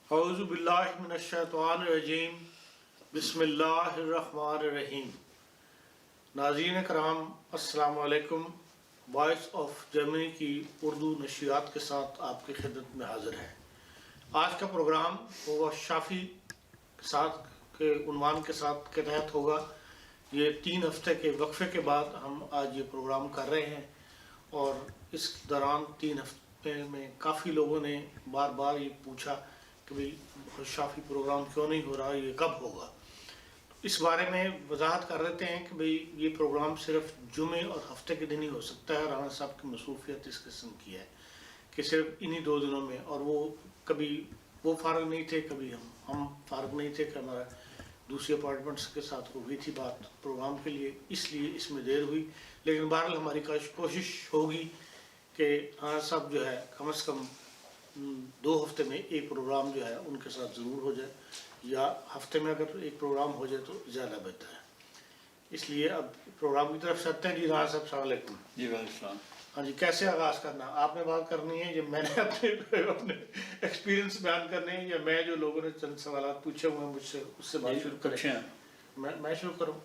اعوذ باللہ من الشیطان الرجیم بسم اللہ الرحمن الرحیم۔ ناظرین کرام السلام علیکم۔ وائس آف جرمنی کی اردو نشریات کے ساتھ آپ کی خدمت میں حاضر ہے۔ آج کا پروگرام ہوگا شافی کے ساتھ کے عنوان کے ساتھ کے تحت ہوگا۔ یہ 3 ہفتے کے وقفے کے بعد ہم آج یہ پروگرام کر رہے ہیں، اور اس دوران 3 ہفتے میں کافی لوگوں نے بار بار یہ پوچھا کہ بھئی شافی پروگرام کیوں نہیں ہو رہا، یہ کب ہوگا۔ اس بارے میں وضاحت کر دیتے ہیں کہ بھئی یہ پروگرام صرف جمعے اور ہفتے کے دن ہی ہو سکتا ہے۔ رانا صاحب کی مصروفیت اس قسم کی ہے کہ صرف انہی 2 دنوں میں، اور وہ کبھی وہ فارغ نہیں تھے، کبھی ہم فارغ نہیں تھے کہ ہمارا دوسری اپارٹمنٹس کے ساتھ ہو گئی تھی بات پروگرام کے لیے، اس لیے اس میں دیر ہوئی۔ لیکن بہرحال ہماری کوشش ہوگی کہ رانا صاحب جو ہے کم از کم 2 ہفتے میں ایک پروگرام جو ہے ان کے ساتھ ضرور ہو جائے، یا ہفتے میں اگر ایک پروگرام ہو جائے تو زیادہ بہتر ہے۔ اس لیے اب پروگرام کی طرف چلتے ہیں۔ جی رانا صاحب السلام علیکم۔ جی وعلیکم السلام۔ ہاں جی، کیسے آغاز کرنا؟ آپ نے بات کرنی ہے یا میں نے اپنے ایکسپیرینس بیان کرنے ہیں، یا میں جو لوگوں نے چند سوالات پوچھے ہوئے ہیں مجھ سے اس سے بات شروع کریں؟ میں شروع کروں؟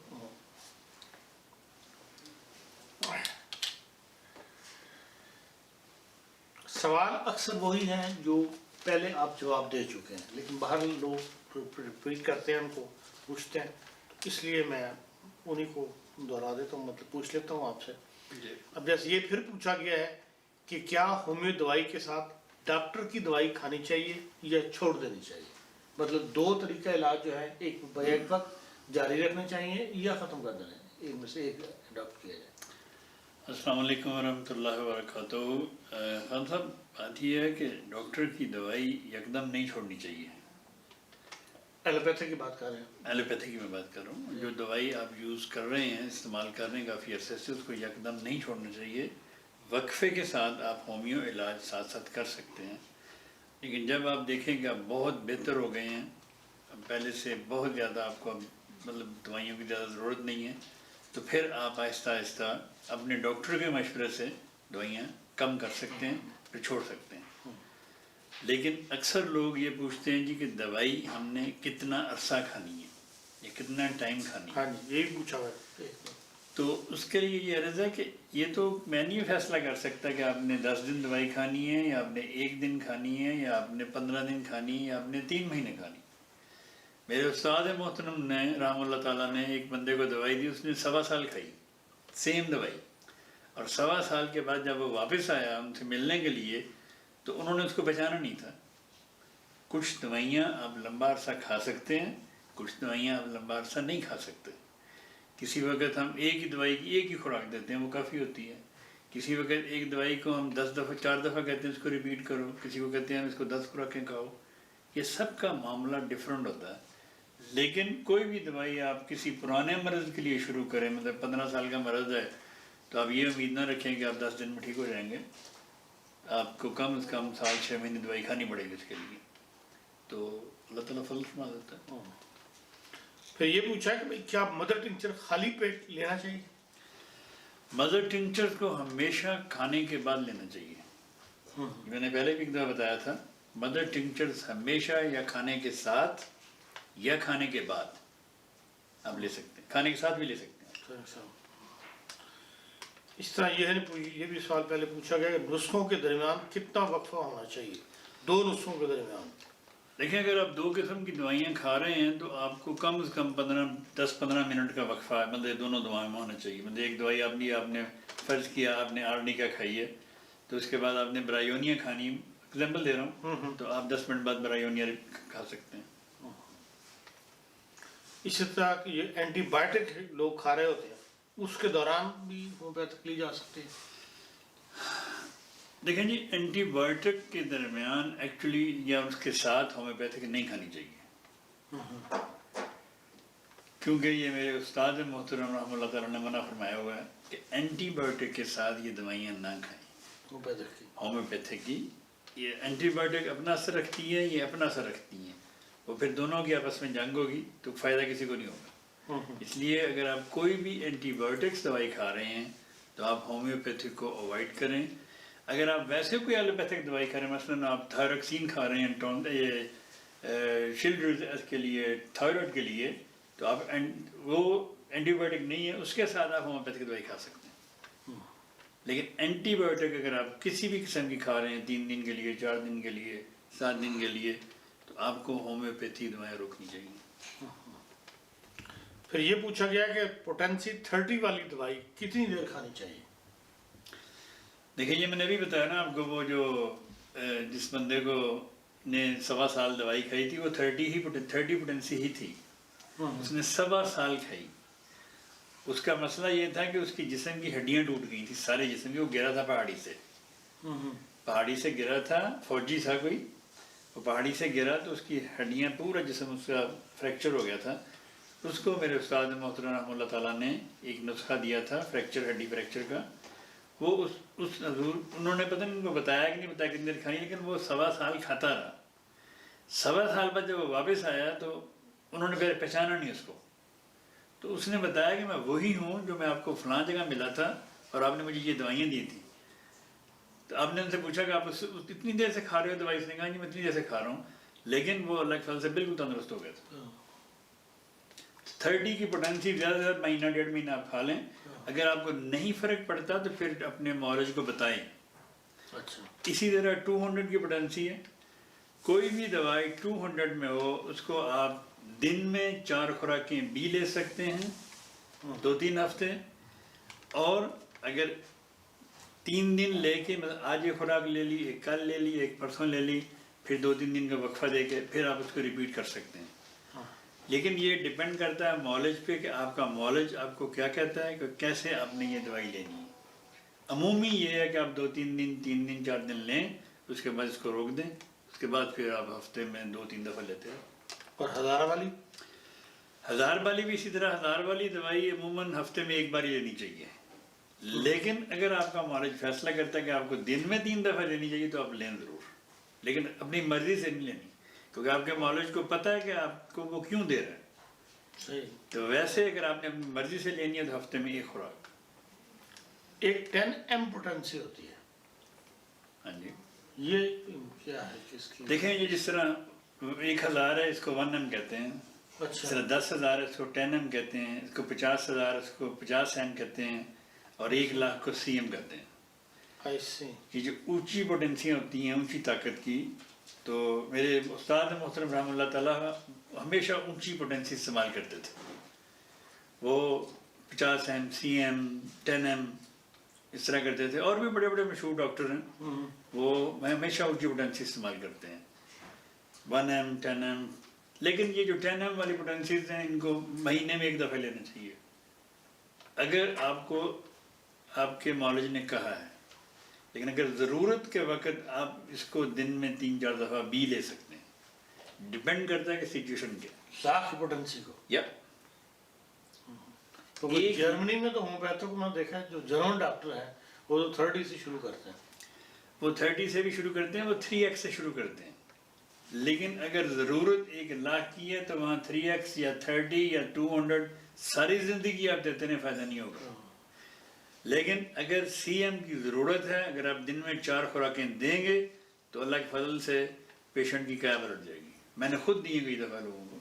سوال اکثر وہی ہیں جو پہلے آپ جواب دے چکے ہیں، لیکن باہر لوگ ریپیٹ کرتے ہیں، ان کو پوچھتے ہیں، اس لیے میں انہی کو دہرا دیتا ہوں، مطلب پوچھ لیتا ہوں آپ سے۔ اب جیسے یہ پھر پوچھا گیا ہے کہ کیا ہومیو دوائی کے ساتھ ڈاکٹر کی دوائی کھانی چاہیے یا چھوڑ دینی چاہیے؟ مطلب 2 طریقہ علاج جو ہے، ایک بیک وقت جاری رکھنے چاہیے یا ختم کر دینا ہے، ایک میں سے ایک اڈاپٹ کیا جائے۔ السلام علیکم ورحمۃ اللہ وبرکاتہ۔ خان صاحب، بات یہ ہے کہ ڈاکٹر کی دوائی یکدم نہیں چھوڑنی چاہیے۔ ایلوپیتھی کی بات کر رہے ہیں؟ ایلوپیتھی کی میں بات کر رہا ہوں۔ جو دوائی آپ یوز کر رہے ہیں، استعمال کر رہے ہیں کافی عرصے سے، اس کو یکدم نہیں چھوڑنا چاہیے۔ وقفے کے ساتھ آپ ہومیو علاج ساتھ ساتھ کر سکتے ہیں، لیکن جب آپ دیکھیں کہ آپ بہت بہتر ہو گئے ہیں، پہلے سے بہت زیادہ آپ کو مطلب دوائیوں کی زیادہ ضرورت نہیں ہے، تو پھر آپ آہستہ آہستہ اپنے ڈاکٹر کے مشورے سے دوائیاں کم کر سکتے ہیں، پھر چھوڑ سکتے ہیں۔ لیکن اکثر لوگ یہ پوچھتے ہیں جی کہ دوائی ہم نے کتنا عرصہ کھانی ہے یا کتنا ٹائم کھانی ہے۔ ہاں جی، یہی پوچھا ہوا ہے۔ تو اس کے لیے یہ عرض ہے کہ یہ تو میں نہیں فیصلہ کر سکتا کہ آپ نے 10 دن دوائی کھانی ہے، یا آپ نے 1 دن کھانی ہے، یا آپ نے 15 دن کھانی ہے، یا آپ نے 3 مہینے کھانی ہے۔ میرے استاد محترم نے رحمہ اللہ تعالیٰ نے ایک بندے کو دوائی دی، اس نے 1.25 سال کھائی، سیم دوائی، اور 1.25 سال کے بعد جب وہ واپس آیا ان سے ملنے کے لیے، تو انہوں نے اس کو پہچانا نہیں تھا۔ کچھ دوائیاں آپ لمبا عرصہ کھا سکتے ہیں، کچھ دوائیاں آپ لمبا عرصہ نہیں کھا سکتے۔ کسی وقت ہم ایک ہی دوائی کی ایک ہی خوراک دیتے ہیں، وہ کافی ہوتی ہے۔ کسی وقت ایک دوائی کو ہم 10 دفعہ 4 دفعہ کہتے ہیں اس کو ریپیٹ کرو، کسی کو کہتے ہیں ہم اس کو 10 خوراکیں کھاؤ۔ یہ سب کا معاملہ ڈیفرنٹ ہوتا ہے۔ لیکن کوئی بھی دوائی آپ کسی پرانے مرض کے لیے شروع کریں، مطلب 15 سال کا مرض ہے، تو آپ یہ امید نہ رکھیں کہ آپ 10 دن میں ٹھیک ہو جائیں گے۔ آپ کو کم از کم 6 مہینے دوائی کھانی پڑے گی اس کے لیے۔ تو اللہ تعالیٰ فضل فرما دیتا ہے۔ پھر یہ پوچھا کہ کیا مدر ٹنکچر خالی پیٹ لینا چاہیے؟ مدر ٹنکچر کو ہمیشہ کھانے کے بعد لینا چاہیے۔ میں نے پہلے بھی ایک دفعہ بتایا تھا، مدر ٹنکچر ہمیشہ یا کھانے کے ساتھ یا کھانے کے بعد آپ لے سکتے ہیں، کھانے کے ساتھ بھی لے سکتے ہیں۔ اس طرح یہ بھی سوال پہلے پوچھا گیا کہ نسخوں کے درمیان کتنا وقفہ ہونا چاہیے، 2 نسخوں کے درمیان؟ دیکھیں، اگر آپ 2 قسم کی دوائیاں کھا رہے ہیں تو آپ کو کم از کم 10-15 منٹ کا وقفہ ہے، مطلب دونوں دوائیں میں ہونا چاہیے۔ مطلب ایک دوائی آپ نے فرض کیا آپ نے آرنیکا کھائی ہے، تو اس کے بعد آپ نے برایونیا کھانی ہے، ایگزامپل دے رہا ہوں، تو آپ 10 منٹ بعد برایونیا کھا سکتے ہیں۔ اسی طرح کہ یہ اینٹی بائیوٹک لوگ کھا رہے ہوتے ہیں، اس کے دوران بھی ہومیوپیتھک لی جا سکتی ہے؟ دیکھیں جی، اینٹی بائیوٹک کے درمیان ایکچولی یا اس کے ساتھ ہومیوپیتھک نہیں کھانی چاہیے، کیونکہ یہ میرے استاد محترم رحمہ اللہ تعالیٰ نے منع فرمایا ہوا ہے کہ اینٹی بائیوٹک کے ساتھ یہ دوائیاں نہ کھائیں۔ ہومیوپیتھک کی یہ اینٹی بائیوٹک اپنا اثر رکھتی ہے، یہ اپنا اثر رکھتی ہیں، وہ پھر دونوں کی آپس میں جنگ ہوگی تو فائدہ کسی کو نہیں ہوگا۔ اس لیے اگر آپ کوئی بھی اینٹی بائیوٹکس دوائی کھا رہے ہیں تو آپ ہومیوپیتھک کو اوائڈ کریں۔ اگر آپ ویسے کوئی ایلوپیتھک دوائی کھا رہے ہیں، مثلاً آپ تھائروکسین کھا رہے ہیں، شلڈ کے لیے، تھائرائڈ کے لیے، تو آپ وہ اینٹی بایوٹک نہیں ہے، اس کے ساتھ آپ ہومیوپیتھک دوائی کھا سکتے ہیں. لیکن اینٹی بایوٹک اگر آپ کسی بھی قسم کی کھا رہے ہیں 3 دن کے لیے، 4 دن کے لیے، 7 دن کے لیے، تو آپ کو ہومیوپیتھی دوائیں روکنی چاہیے. پھر یہ پوچھا گیا کہ پوٹینسی 30 والی دوائی کتنی دیر کھانی چاہیے؟ دیکھیں یہ میں نے بھی بتایا نا آپ کو، وہ جو جس بندے کو نے 1.25 سال دوائی کھائی تھی، وہ 30 پوٹینسی ہی تھی، اس نے 1.25 سال کھائی. اس کا مسئلہ یہ تھا کہ اس کی جسم کی ہڈیاں ٹوٹ گئی تھی، سارے جسم کی. وہ گرا تھا پہاڑی سے گرا تھا، فوجی تھا کوئی، وہ پہاڑی سے گرا تو اس کی ہڈیاں، پورا جسم اس کا فریکچر ہو گیا تھا. اس کو میرے استاد محترم رحمۃ اللہ تعالیٰ نے ایک نسخہ دیا تھا ہڈی فریکچر کا. وہ انہوں نے پتہ نہیں ان کو بتایا کہ نہیں بتایا کتنی دیر کھانی، لیکن وہ 1.25 سال کھاتا رہا. 1.25 سال بعد جب وہ واپس آیا تو انہوں نے پھر پہچانا نہیں اس کو. تو اس نے بتایا کہ میں وہی ہوں جو میں آپ کو فلاں جگہ ملا تھا اور آپ نے مجھے یہ دوائیاں دی تھیں. تو آپ نے ان سے پوچھا کہ آپ اتنی دیر سے کھا رہے ہو دوائی؟ اس نے کہا جی میں اتنی دیر سے کھا رہا ہوں، لیکن وہ اللہ کے فضل سے بالکل تندرست ہو گیا تھا. 30 کی پوٹینسی زیادہ سے زیادہ مہینہ 1.5 مہینہ آپ کھا لیں. اگر آپ کو نہیں فرق پڑتا تو پھر اپنے معالج کو بتائیں. اسی طرح 200 کی پوٹینسی ہے، کوئی بھی دوائی 200 میں ہو اس کو آپ دن میں 4 خوراکیں بھی لے سکتے ہیں 2-3 ہفتے. اور اگر 3 دن لے کے، مطلب آج یہ خوراک لے لی، ایک کل لے لی، ایک پرسوں لے لی، پھر 2-3 دن کا وقفہ دے کے پھر آپ اس کو ریپیٹ کر سکتے ہیں. لیکن یہ ڈیپینڈ کرتا ہے معالج پہ کہ آپ کا معالج آپ کو کیا کہتا ہے کہ کیسے آپ نے یہ دوائی لینی ہے. عمومی یہ ہے کہ آپ 2-3 دن، 3 دن، 4 دن لیں، اس کے بعد اس کو روک دیں، اس کے بعد پھر آپ ہفتے میں 2-3 دفعہ لیتے ہیں. اور 1000 والی؟ 1000 والی بھی اسی طرح. 1000 والی دوائی عموماً ہفتے میں ایک بار ہی لینی چاہیے. لیکن اگر آپ کا معالج فیصلہ کرتا ہے کہ آپ کو دن میں 3 دفعہ لینی چاہیے تو آپ لیں ضرور، لیکن اپنی مرضی سے نہیں لینی، کیونکہ آپ کے معالج کو پتہ ہے کہ آپ کو وہ کیوں دے رہا ہے. تو ویسے اگر آپ نے اپنی مرضی سے لینی ہے تو ہفتے میں 1 خوراک. ایک 10 ایم پوٹینسی ہوتی ہے، ہاں جی. یہ کیا ہے کس کی؟ دیکھیں یہ جس طرح 1000 ہے اس کو 1 ایم کہتے ہیں، جس طرح 10,000 ہے اس کو 10 ایم کہتے ہیں، اس کو 50,000 اس کو 50 ایم کہتے ہیں، اور 1,00,000 کو سی ایم کہتے ہیں. یہ جو اونچی پوٹینسیاں ہوتی ہیں اونچی طاقت کی، تو میرے استاد محترم رحمۃ اللہ تعالیٰ ہمیشہ اونچی پوٹینسی استعمال کرتے تھے. وہ 50 ایم، سی ایم، 10 ایم اس طرح کرتے تھے. اور بھی بڑے بڑے مشہور ڈاکٹر ہیں وہ ہمیشہ اونچی پوٹینسی استعمال کرتے ہیں، 1 ایم، 10 ایم. لیکن یہ جو 10 ایم والی پوٹینسیز ہیں ان کو مہینے میں 1 دفعہ لینا چاہیے اگر آپ کو آپ کے معالج نے کہا ہے. لیکن اگر ضرورت کے وقت آپ اس کو دن میں 3-4 دفعہ بھی لے سکتے ہیں، ڈیپینڈ کرتا ہے کہ سچویشن کیا. 100 کی پوٹینسی کو یا تو جرمنی میں تو ہومیوپیتھک میں دیکھا ہے جو جرمن ڈاکٹر ہیں وہ تو 30 سے شروع کرتے ہیں. وہ 30 سے بھی شروع کرتے ہیں، وہ 3x سے شروع کرتے ہیں. لیکن اگر ضرورت 1,00,000 کی ہے تو وہاں 3x یا 30 یا 200 ساری زندگی آپ دیتے ہیں، فائدہ نہیں ہوگا. لیکن اگر سی ایم کی ضرورت ہے، اگر آپ دن میں 4 خوراکیں دیں گے تو اللہ کے فضل سے پیشنٹ کی قیام رٹ جائے گی. میں نے خود دی ہیں کئی دفعہ لوگوں کو،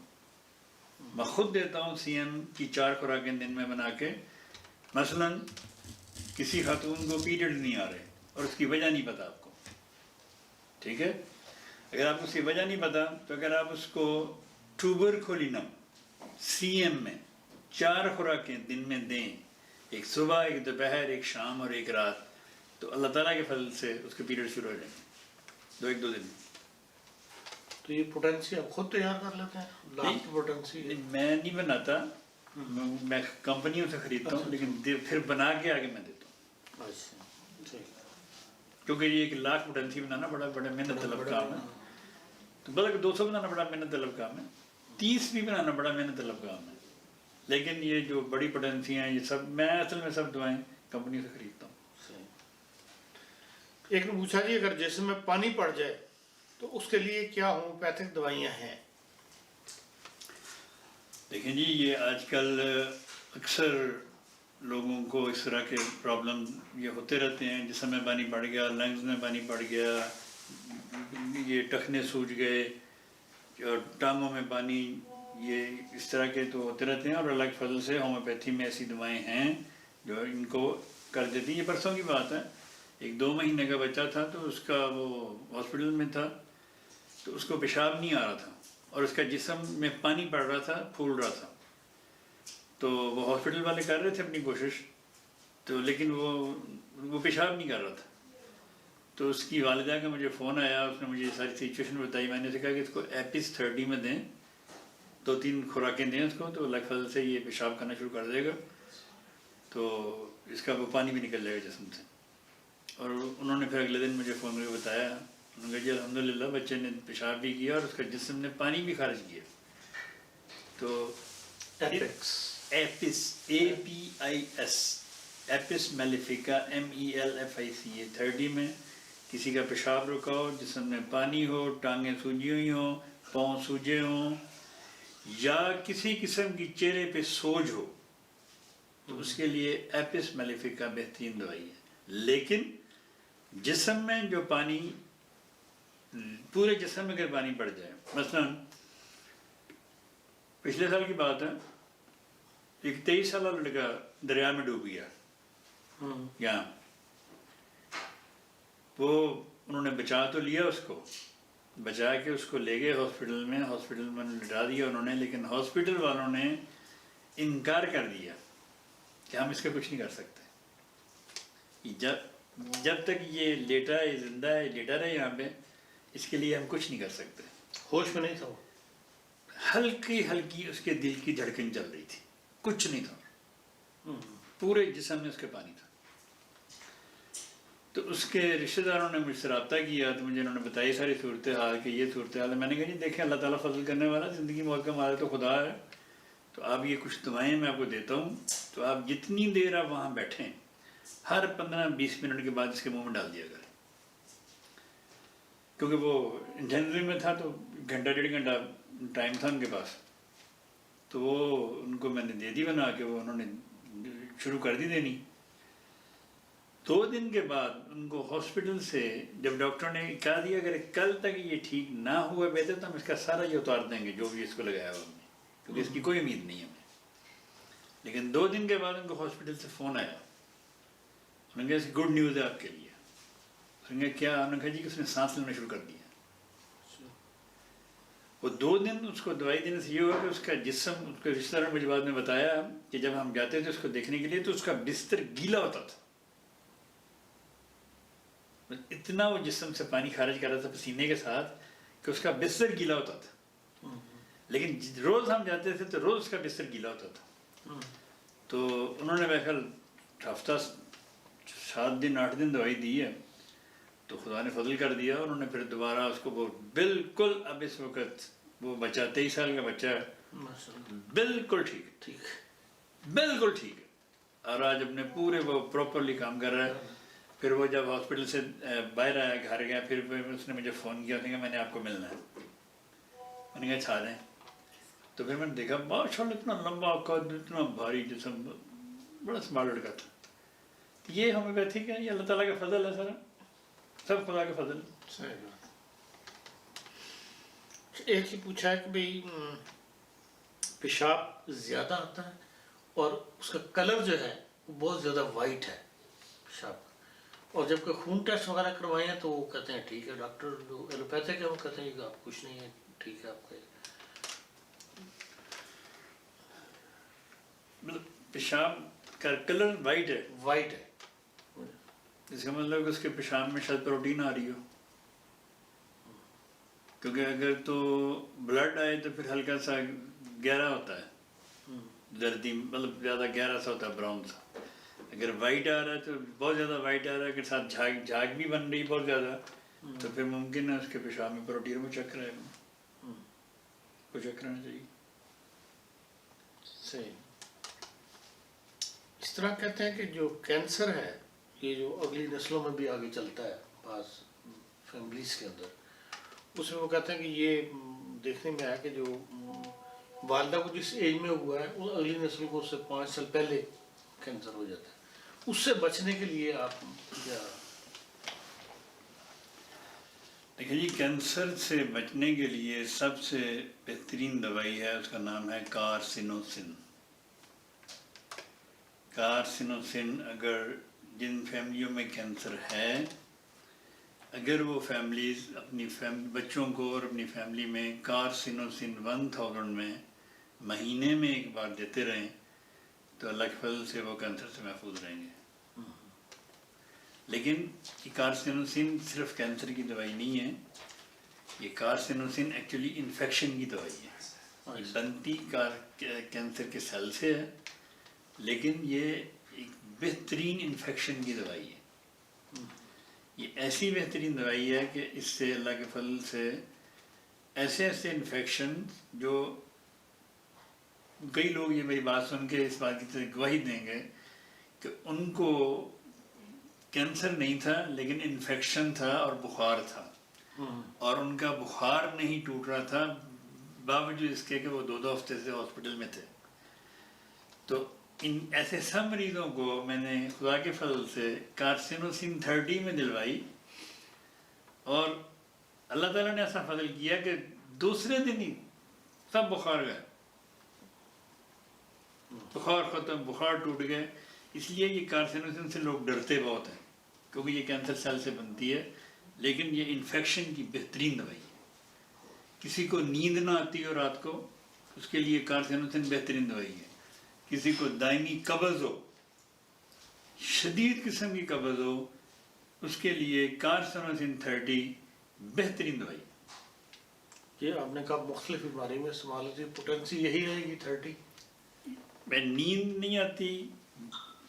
میں خود دیتا ہوں سی ایم کی 4 خوراکیں دن میں بنا کے. مثلا کسی خاتون کو پیریڈ نہیں آ رہے اور اس کی وجہ نہیں پتہ آپ کو، ٹھیک ہے، اگر آپ کو اس کی وجہ نہیں پتہ تو اگر آپ اس کو ٹوبرکولینم سی ایم میں 4 خوراکیں دن میں دیں، ایک صبح، ایک دوپہر، ایک شام اور ایک رات، تو اللہ تعالیٰ کے فضل سے اس کے پیریڈ شروع ہو جائیں گے 1-2 دن. تو یہ پوٹینسی آپ خود تیار کر لیتے ہیں؟ لاسٹ پوٹینسی میں نہیں بناتا، میں کمپنیوں سے خریدتا ہوں، لیکن پھر بنا کے آگے میں دیتا ہوں. کیونکہ یہ 1,00,000 پوٹینسی بنانا بڑا محنت طلب کام ہے. تو بلکہ 200 بنانا بڑا محنت طلب کام ہے، 30 بھی بنانا بڑا محنت طلب کام ہے. لیکن یہ جو بڑی پوٹینسیاں ہیں یہ سب میں اصل میں سب دوائیں کمپنی سے خریدتا ہوں. ایک نے پوچھا جی اگر جسم میں پانی پڑ جائے تو اس کے لیے کیا ہومیوپیتھک دوائیاں ہیں؟ دیکھیں جی یہ آج کل اکثر لوگوں کو اس طرح کے پرابلم یہ ہوتے رہتے ہیں. جسم میں پانی پڑ گیا، لنگز میں پانی پڑ گیا، یہ ٹخنے سوج گئے، اور ٹانگوں میں پانی، یہ اس طرح کے تو ہوتے رہتے ہیں. اور اللہ کے فضل سے ہومیوپیتھی میں ایسی دوائیں ہیں جو ان کو کر دیتی ہیں. یہ برسوں کی بات ہے، 1-2 مہینے کا بچہ تھا تو اس کا وہ ہاسپٹل میں تھا تو اس کو پیشاب نہیں آ رہا تھا اور اس کا جسم میں پانی پڑ رہا تھا، پھول رہا تھا. تو وہ ہاسپٹل والے کر رہے تھے اپنی کوشش، تو لیکن وہ پیشاب نہیں کر رہا تھا. تو اس کی والدہ کا مجھے فون آیا، اس نے مجھے یہ ساری سچویشن بتائی. میں نے اسے کہا کہ اس کو ایپس 30 میں دیں، 2-3 خوراکیں دیں اس کو، تو اللہ کے فضل سے یہ پیشاب کرنا شروع کر دے گا، تو اس کا وہ پانی بھی نکل جائے گا جسم سے. اور انہوں نے پھر اگلے دن مجھے فون کر کے بتایا، انہوں نے کہا جی الحمدللہ بچے نے پیشاب بھی کیا اور اس کا جسم نے پانی بھی خارج کیا. تو ایپس APIS ایپس میلیفیکا MELFICA 30 میں کسی کا پیشاب رکا ہو، جسم میں پانی ہو، ٹانگیں سوجی ہوئی ہوں، پاؤں سوجے ہوں، یا کسی قسم کی چہرے پہ سوج ہو، تو اس کے لیے ایپس میلیفیکا بہترین دوائی ہے. لیکن جسم میں جو پانی، پورے جسم میں اگر پانی پڑ جائے، مثلا پچھلے سال کی بات ہے، ایک 23 سالہ لڑکا دریا میں ڈوب گیا یہاں. وہ انہوں نے بچا تو لیا، اس کو بچا کے اس کو لے گئے ہاسپٹل میں لٹا دیا انہوں نے. لیکن ہاسپٹل والوں نے انکار کر دیا کہ ہم اس کا کچھ نہیں کر سکتے. جب تک یہ لیٹا ہے، زندہ ہے، لیٹا رہے یہاں پہ، اس کے لیے ہم کچھ نہیں کر سکتے. ہوش میں نہیں تھا وہ؟ ہلکی ہلکی اس کے دل کی دھڑکن چل رہی تھی، کچھ نہیں تھا، پورے جسم میں اس کے پانی تھا. تو اس کے رشتہ داروں نے مجھ سے رابطہ کیا تو مجھے انہوں نے بتائی ساری صورتحال کہ یہ صورتحال ہے. میں نے کہا جی دیکھیں اللہ تعالیٰ فضل کرنے والا، زندگی موت کا مالک تو خدا ہے. تو آپ یہ کچھ دوائیں میں آپ کو دیتا ہوں، تو آپ جتنی دیر آپ وہاں بیٹھیں ہر 15-20 منٹ کے بعد اس کے منہ میں ڈال دیا کریں. کیونکہ وہ انٹینسیو میں تھا تو 1-1.5 گھنٹہ ٹائم تھا ان کے پاس. تو وہ ان کو میں نے دے دی بنا کے، وہ انہوں نے شروع کر دی دینی. 2 دن کے بعد ان کو ہاسپٹل سے جب ڈاکٹر نے کہا دیا اگر کل تک یہ ٹھیک نہ ہوا بہتر تو ہم اس کا سارا یہ اتار دیں گے جو بھی اس کو لگایا ہوا ہم نے، کیونکہ اس کی کوئی امید نہیں ہے ہمیں. لیکن 2 دن کے بعد ان کو ہاسپٹل سے فون آیا، انہوں نے کہا گڈ نیوز ہے آپ کے لیے. انہوں نے کہا کیا؟ انہوں نے کہا جی کہ اس نے سانس لینا شروع کر دیا. وہ 2 دن اس کو دوائی دینے سے یہ ہوا کہ اس کا جسم، اس کے رشتہ داروں نے مجھے بعد میں بتایا کہ جب ہم جاتے تھے اس کو دیکھنے کے لیے تو اس کا بستر گیلا ہوتا تھا، اتنا وہ جسم سے پانی خارج کر رہا تھا پسینے کے ساتھ کہ اس کا بستر گیلا ہوتا تھا. لیکن روز ہم جاتے تھے تو روز اس کا بستر گیلا ہوتا تھا. تو انہوں نے میرے خیال ہفتہ 7 دن 8 دن دوائی دی ہے تو خدا نے فضل کر دیا. انہوں نے پھر دوبارہ اس کو وہ بالکل اب اس وقت وہ بچہ 23 سال کا بچہ ہے، بالکل ٹھیک ہے، بالکل ٹھیک ہے. اور آج اپنے پورے وہ پراپرلی کام کر رہا ہے. پھر وہ جب ہاسپٹل سے باہر آیا، گھر گیا، پھر اس نے مجھے فون کیا، کہ میں نے آپ کو ملنا ہے. میں نے کہا چھا دیں. تو پھر میں نے دیکھا ماشاء اللہ اتنا لمبا قد، اتنا بھاری جسم، بڑا سمارٹ لڑکا تھا. یہ ہومیوپیتھک ہے، یہ اللہ تعالیٰ کا فضل ہے، سارا سب خدا کا فضل. ایک ہی پوچھا ہے کہ بھئی پیشاب زیادہ آتا ہے اور اس کا کلر جو ہے وہ بہت زیادہ وائٹ ہے پیشاب کا، اور جب کہ خون ٹیسٹ وغیرہ کروائے ہیں تو وہ کہتے ہیں ٹھیک ہے. ڈاکٹر جو ایلوپیتھک ہے وہ کہتے ہیں کہ آپ کچھ نہیں ہے، ٹھیک ہے آپ کا. مطلب پیشاب کا کلر وائٹ ہے، وائٹ ہے، اس کا مطلب کہ اس کے پیشاب میں شاید پروٹین آ رہی ہو. کیونکہ اگر تو بلڈ آئے تو پھر ہلکا سا گہرا ہوتا ہے، زردی، مطلب زیادہ گہرا سا ہوتا ہے، براؤن سا. اگر وائٹ آ رہا ہے تو بہت زیادہ وائٹ آ رہا ہے، اگر ساتھ جھاگ بھی بن رہی بہت زیادہ، تو پھر ممکن ہے اس کے پیشاب میں پروٹین وہ چیک کرائے گا، وہ چیک کرانا چاہیے. صحیح. اس طرح کہتے ہیں کہ جو کینسر ہے یہ جو اگلی نسلوں میں بھی آگے چلتا ہے بعض فیملیز کے اندر، اس میں وہ کہتے ہیں کہ یہ دیکھنے میں آیا کہ جو والدہ کو جس ایج میں ہوا ہے وہ اگلی نسل کو اس سے 5 سال پہلے کینسر ہو جاتا ہے. اس سے بچنے کے لیے آپ کیا؟ دیکھیے جی، کینسر سے بچنے کے لیے سب سے بہترین دوائی ہے، اس کا نام ہے کارسینوسن۔ کارسینوسن اگر جن فیملیوں میں کینسر ہے، اگر وہ فیملیز اپنی بچوں کو اور اپنی فیملی میں کارسینوسن 1000 میں مہینے میں ایک بار دیتے رہیں تو اللہ کے فضل سے وہ کینسر سے محفوظ رہیں گے۔ لیکن یہ کارسینوسن صرف کینسر کی دوائی نہیں ہے، یہ کارسینوسن ایکچولی انفیکشن کی دوائی ہے۔ یہ بنتی کینسر کے سیل سے ہے، لیکن یہ ایک بہترین انفیکشن کی دوائی ہے۔ یہ ایسی بہترین دوائی ہے کہ اس سے اللہ کے فضل سے ایسے انفیکشن جو کئی لوگ یہ میری بات سن کے اس بات کی گواہی دیں گے کہ ان کو کینسر نہیں تھا لیکن انفیکشن تھا اور بخار تھا، اور ان کا بخار نہیں ٹوٹ رہا تھا باوجود اس کے کہ وہ 2 ہفتے سے ہاسپٹل میں تھے۔ تو ان ایسے سب مریضوں کو میں نے خدا کے فضل سے کارسینوسن 30 میں دلوائی، اور اللہ تعالیٰ نے ایسا فضل کیا کہ دوسرے دن ہی سب بخار گئے، بخار ختم، بخار ٹوٹ گئے۔ اس لیے یہ کارسینوسن سے لوگ ڈرتے بہت ہیں کیونکہ یہ کینسر سیل سے بنتی ہے، لیکن یہ انفیکشن کی بہترین دوائی ہے۔ کسی کو نیند نہ آتی ہو رات کو، اس کے لیے کارسینوسن بہترین دوائی ہے۔ کسی کو دائمی قبض ہو، شدید قسم کی قبض ہو، اس کے لیے کارسینوسن 30 بہترین دوائی۔ یہ آپ نے کہا مختلف بیماری میں استعمال ہوتی ہے، پوٹینسی یہی رہے گی 30؟ میں نیند نہیں آتی،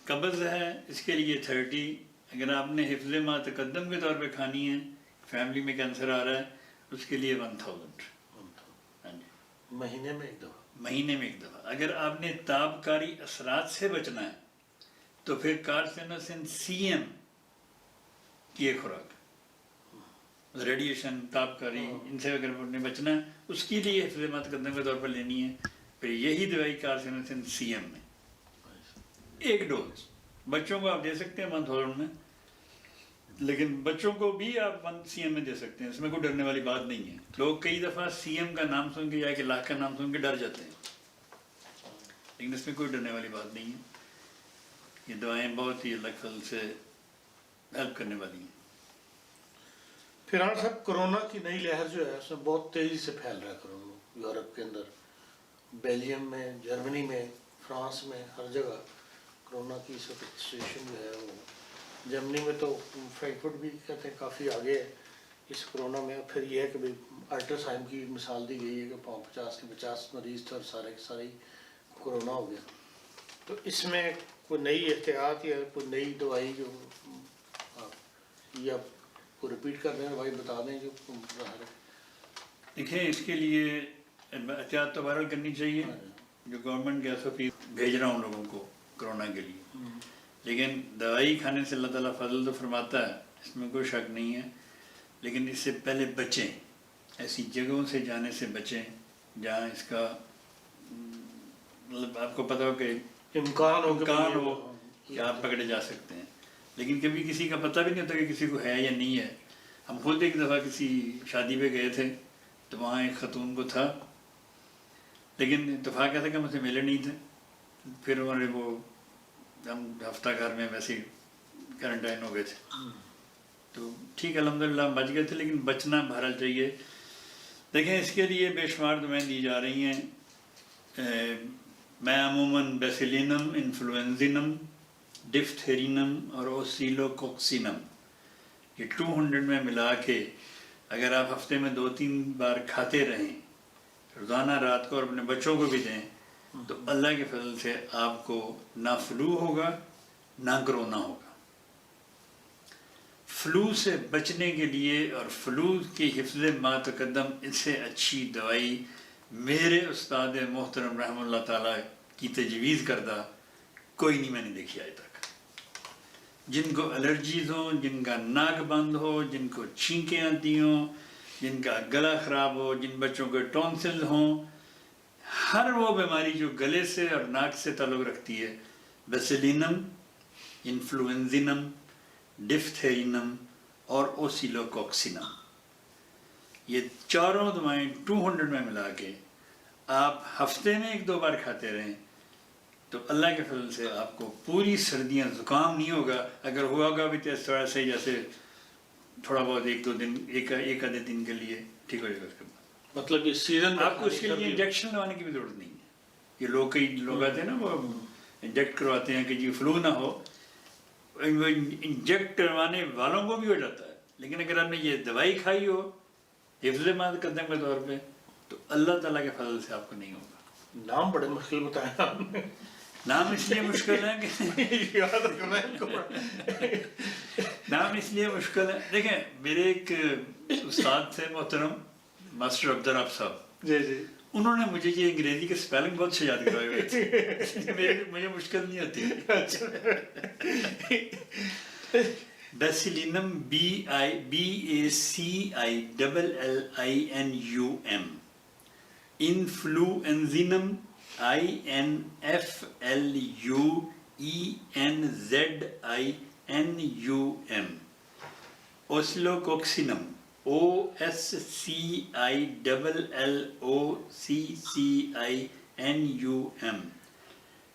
قبض ہے، اس کے لیے 30۔ اگر آپ نے حفظ ما تقدم کے طور پہ کھانی ہے، فیملی میں کینسر آ رہا ہے، اس کے لیے 1000۔ ہاں جی، مہینے میں ایک دفعہ؟ مہینے میں ایک دفعہ۔ اگر آپ نے تابکاری اثرات سے بچنا ہے تو پھر کارسینوسن CM کی ایک خوراک، ریڈیشن، تابکاری، ان سے اگر آپ نے بچنا ہے اس کے لیے حفظ ما تقدم کے طور پر لینی ہے، پھر یہی دوائی کارسینوسن CM میں ایک ڈوز۔ بچوں کو آپ دے سکتے ہیں 1000 میں، لیکن بچوں کو بھی آپ 1 CM میں دے سکتے ہیں، اس میں کوئی ڈرنے والی بات نہیں ہے۔ لوگ کئی دفعہ CM کا نام سن کے یا کہ لاکھ کا نام سن کے ڈر جاتے ہیں، لیکن اس میں کوئی ڈرنے والی بات نہیں ہے۔ یہ دوائیں بہت ہی اللہ کے فضل سے ہیلپ کرنے والی ہیں۔ فرحان صاحب، کرونا کی نئی لہر جو ہے اس میں بہت تیزی سے پھیل رہا ہے کرونا، یورپ کے اندر، بیلجیم میں، جرمنی میں، فرانس میں، ہر جگہ کرونا کی اس وقت سچویشن جو ہے وہ، جرمنی میں تو فرینکفرٹ بھی کہتے ہیں کافی آگے ہے اس کرونا میں۔ پھر یہ ہے کہ بھائی الٹراساؤنڈ کی مثال دی گئی ہے کہ 50 کے 50 مریض تھے اور سارے کے سارے کرونا ہو گیا۔ تو اس میں کوئی نئی احتیاط یا کوئی نئی دوائی جو آپ کو ریپیٹ کر رہے ہیں بھائی بتا دیں جو ظاہر ہے؟ دیکھیں، اس کے لیے احتیاط تو بہرحال کرنی چاہیے، جو گورنمنٹ کے SOP بھیج رہا ہوں لوگوں کو کرونا کے لیے، لیکن دوائی کھانے سے اللہ تعالیٰ فضل تو فرماتا ہے، اس میں کوئی شک نہیں ہے، لیکن اس سے پہلے بچیں، ایسی جگہوں سے جانے سے بچیں جہاں اس کا مطلب آپ کو پتہ ہو کہ امکان ہو کہ آپ پکڑے جا سکتے ہیں، لیکن کبھی کسی کا پتہ بھی نہیں ہوتا کہ کسی کو ہے یا نہیں ہے۔ ہم خود ایک دفعہ کسی شادی پہ گئے تھے تو وہاں ایک خاتون کو تھا، لیکن اتفاق ایسا کہ ہم اسے ملے نہیں تھے۔ پھر انہوں نے ہم ہفتہ گھر میں ویسے کوارنٹائن ہو گئے تھے، تو ٹھیک الحمدللہ ہم بچ گئے تھے، لیکن بچنا بہرحال چاہیے۔ دیکھیں، اس کے لیے بے شمار دعائیں دی جا رہی ہیں۔ میں عموماً بیسیلینم، انفلوئنزینم، ڈفتھیرینم اور اوسیلوکوکسینم یہ 200 میں ملا کے اگر آپ ہفتے میں 2-3 بار کھاتے رہیں، روزانہ رات کو، اور اپنے بچوں کو بھی دیں، تو اللہ کے فضل سے آپ کو نہ فلو ہوگا نہ کرونا ہوگا۔ فلو سے بچنے کے لیے اور فلو کی حفظ ما تقدم اس سے اچھی دوائی میرے استاد محترم رحمہ اللہ تعالیٰ کی تجویز کردہ کوئی نہیں میں نے دیکھی آج تک۔ جن کو الرجیز ہوں، جن کا ناک بند ہو، جن کو چھینکیں آتی ہوں، جن کا گلا خراب ہو، جن بچوں کے ٹونسل ہوں، ہر وہ بیماری جو گلے سے اور ناک سے تعلق رکھتی ہے، بیسیلینم، انفلوئنزینم، ڈفتھیرینم اور اوسیلوکوکسینم، یہ چاروں دوائیں 200 میں ملا کے آپ ہفتے میں 1-2 بار کھاتے رہیں تو اللہ کے فضل سے آپ کو پوری سردیاں زکام نہیں ہوگا. اگر ہوا ہوگا بھی تو تھوڑا سا جیسے تھوڑا بہت 1-2 دن ایک آدھے دن کے لیے ٹھیک ہو جائے گا. اس کے بعد مطلب اس سیزن آپ کو اس کے لیے انجیکشن لگانے کی بھی ضرورت نہیں ہے. یہ کئی لوگ آتے ہیں نا وہ انجیکٹ کرواتے ہیں کہ جی فلو نہ ہو. انجیکٹ کروانے والوں کو بھی ہو جاتا ہے، لیکن اگر آپ نے یہ دوائی کھائی ہو حفظ مقدم کے طور پہ تو اللہ تعالیٰ کے فضل سے آپ کو نہیں ہوگا. نام بڑے مشکل بتایا آپ نے. نام اس لیے مشکل ہے کہ یاد رکھنا ہے ان کو. نام اس لیے مشکل ہے. دیکھیں میرے ایک استاد تھے محترم ماسٹر عبدالرب صاحب، جی جی، انہوں نے مجھے یہ انگریزی کے سپیلنگ بہت اچھے یاد کروائے ہوئے تھے. مجھے مشکل نہیں ہوتی. بیسیلینم BACILLINUM، انفلوئنزینم INFLUENZINUM، اوسلوکوکسینم OSCILLOCCINUM،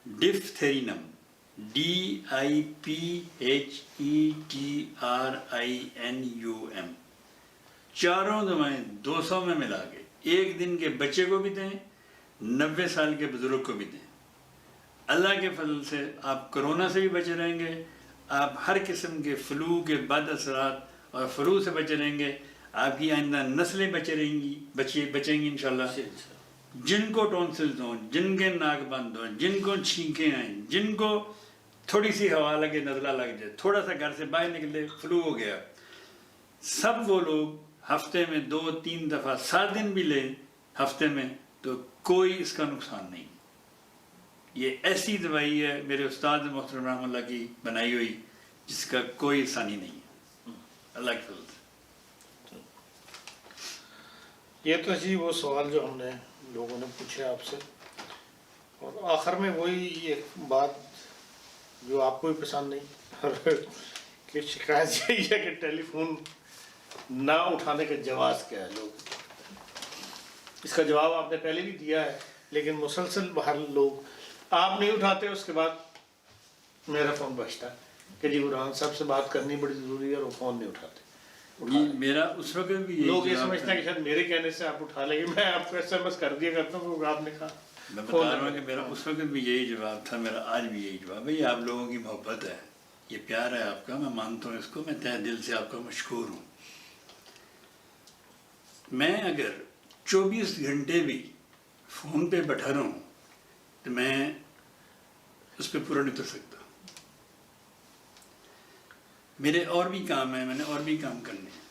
ڈپتھرینم DIPHETRINUM. چاروں دوائیں 200 میں ملا کے 1 دن کے بچے کو بھی دیں، 90 سال کے بزرگ کو بھی دیں. اللہ کے فضل سے آپ کرونا سے بھی بچے رہیں گے، آپ ہر قسم کے فلو کے بد اثرات اور فلو سے بچے رہیں گے. آپ کی آئندہ نسلیں بچیں گی انشاءاللہ. جن کو ٹونسلز ہوں، جن کے ناک بند ہوں، جن کو چھینکیں آئیں، جن کو تھوڑی سی ہوا لگے، نزلہ لگ جائے، تھوڑا سا گھر سے باہر نکلے فلو ہو گیا، سب وہ لوگ ہفتے میں 2-3 دفعہ 7 دن بھی لیں ہفتے میں تو کوئی اس کا نقصان نہیں. یہ ایسی دوائی ہے میرے استاد محترم رحمہ اللہ کی بنائی ہوئی جس کا کوئی ثانی نہیں ہے. اللہ کی فضل سے. یہ تو جی وہ سوال جو ہم نے لوگوں نے پوچھے آپ سے، اور آخر میں وہی ایک بات جو آپ کو بھی پسند نہیں کہ شکایت یہی ہے کہ ٹیلی فون نہ اٹھانے کا جواز کیا ہے. لوگ اس کا جواب آپ نے پہلے بھی دیا ہے، لیکن مسلسل باہر لوگ آپ نہیں اٹھاتے، اس کے بعد میرا فون بجتا ہے کہ جی برہان صاحب سے بات کرنی بڑی ضروری ہے اور وہ فون نہیں اٹھاتے. میرا اس وقت بھی لوگ یہ سمجھتے ہیں کہ شاید میرے کہنے سے آپ اٹھا لیں گے. میں آپ کو SMS کر دیا کرتا ہوں کہ آپ نے کہا. میں بتا رہا ہوں کہ میرا اس وقت بھی یہی جواب تھا، میرا آج بھی یہی جواب ہے. یہ آپ لوگوں کی محبت ہے، یہ پیار ہے آپ کا، میں مانتا ہوں اس کو. میں تہ دل سے آپ کا مشکور ہوں. میں اگر 24 گھنٹے بھی فون پہ بیٹھا رہا ہوں تو میں اس پہ پورا نہیں اتر سکتا. میرے اور بھی کام ہیں، میں نے اور بھی کام کرنے ہیں.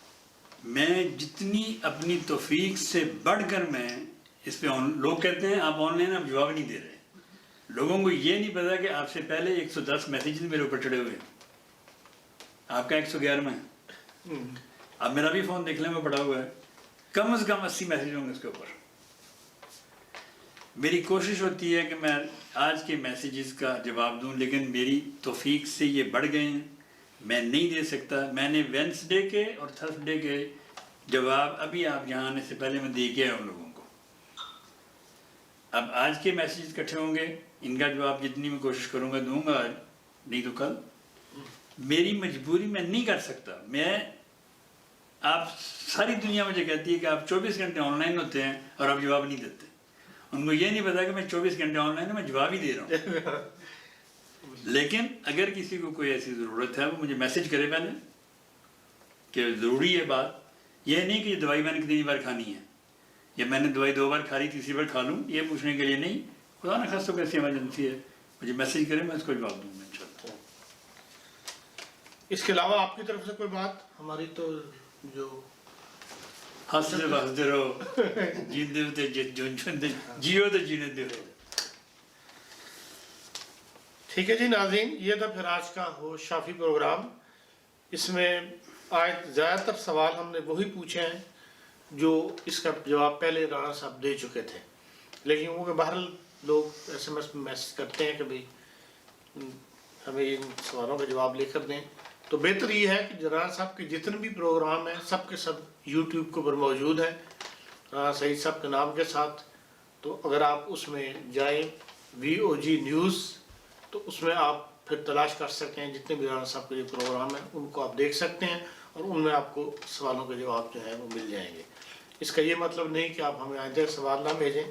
میں جتنی اپنی توفیق سے بڑھ کر میں اس پہ لوگ کہتے ہیں آپ آن لائن آپ جواب نہیں دے رہے. لوگوں کو یہ نہیں پتا کہ آپ سے پہلے 110 میسیجز میرے اوپر چڑھے ہوئے ہیں. آپ کا 111 ہے. آپ میرا بھی فون دیکھ لیں میں پڑا ہوا ہے، کم از کم 80 میسیج ہوں گے اس کے اوپر. میری کوشش ہوتی ہے کہ میں آج کے میسیجز کا جواب دوں، لیکن میری توفیق سے یہ بڑھ گئے ہیں، میں نہیں دے سکتا. میں نے وینسڈے کے اور تھرسڈے کے جواب ابھی آپ یہاں آنے سے پہلے میں دے کے آیا ہوں لوگوں کو. اب آج کے میسیجز اکٹھے ہوں گے، ان کا جواب جتنی میں کوشش کروں گا دوں گا، نہیں تو کل. میری مجبوری میں نہیں کر سکتا. آپ ساری دنیا مجھے کہتی ہے کہ آپ 24 گھنٹے آن لائن ہوتے ہیں اور آپ جواب نہیں دیتے. ان کو یہ نہیں پتا کہ میں 24 گھنٹے آن لائن ہوں، میں جواب ہی دے رہا ہوں. لیکن اگر کسی کو کوئی ایسی ضرورت ہے وہ مجھے میسیج کرے پہلے کہ ضروری ہے بات. یہ نہیں کہ یہ دوائی میں نے کتنی بار کھانی ہے، یا میں نے دوائی 2 بار کھا لی تیسری بار کھا لوں، یہ پوچھنے کے لیے نہیں. خدا نہ خواستہ کیسی ایمرجنسی ہے مجھے میسیج کرے، میں اس کو جواب دوں گا انشاءاللہ. اس کے علاوہ آپ کی طرف سے کوئی بات؟ ہماری تو جو ہنستے بستے رہو، جیندے ہوتے جیو تو جینے دے رہو. ٹھیک ہے جی ناظرین، یہ تھا پھر آج کا ہوش شافی پروگرام. اس میں آج زیادہ تر سوال ہم نے وہی پوچھے ہیں جو اس کا جواب پہلے رانا صاحب دے چکے تھے، لیکن وہ کہ بہرحال لوگ SMS میں میسج کرتے ہیں کہ بھئی ہمیں ان سوالوں کا جواب لے کر دیں. تو بہتر یہ ہے کہ رانا صاحب کے جتنے بھی پروگرام ہیں سب کے سب یوٹیوب کے اوپر موجود ہیں رانا سعید صاحب کے نام کے ساتھ. تو اگر آپ اس میں جائیں VOG نیوز تو اس میں آپ پھر تلاش کر سکتے ہیں جتنے بھی رانا صاحب کے یہ پروگرام ہیں ان کو آپ دیکھ سکتے ہیں اور ان میں آپ کو سوالوں کے جواب جو ہیں وہ مل جائیں گے. اس کا یہ مطلب نہیں کہ آپ ہمیں آئندہ سوال نہ بھیجیں.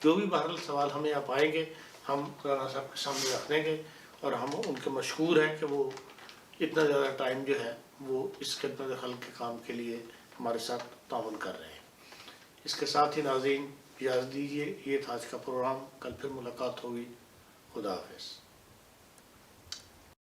جو بھی بہرحال سوال ہمیں آپ آئیں گے ہم رانا صاحب کے سامنے رکھ دیں گے اور ہم ان کے مشکور ہیں کہ وہ اتنا زیادہ ٹائم جو ہے وہ اس خدمت خلق کے کام کے لیے ہمارے ساتھ تعاون کر رہے ہیں. اس کے ساتھ ہی ناظرین اجازت دیجیے، یہ تھا آج کا پروگرام. کل پھر ملاقات ہوگی. خدا حافظ.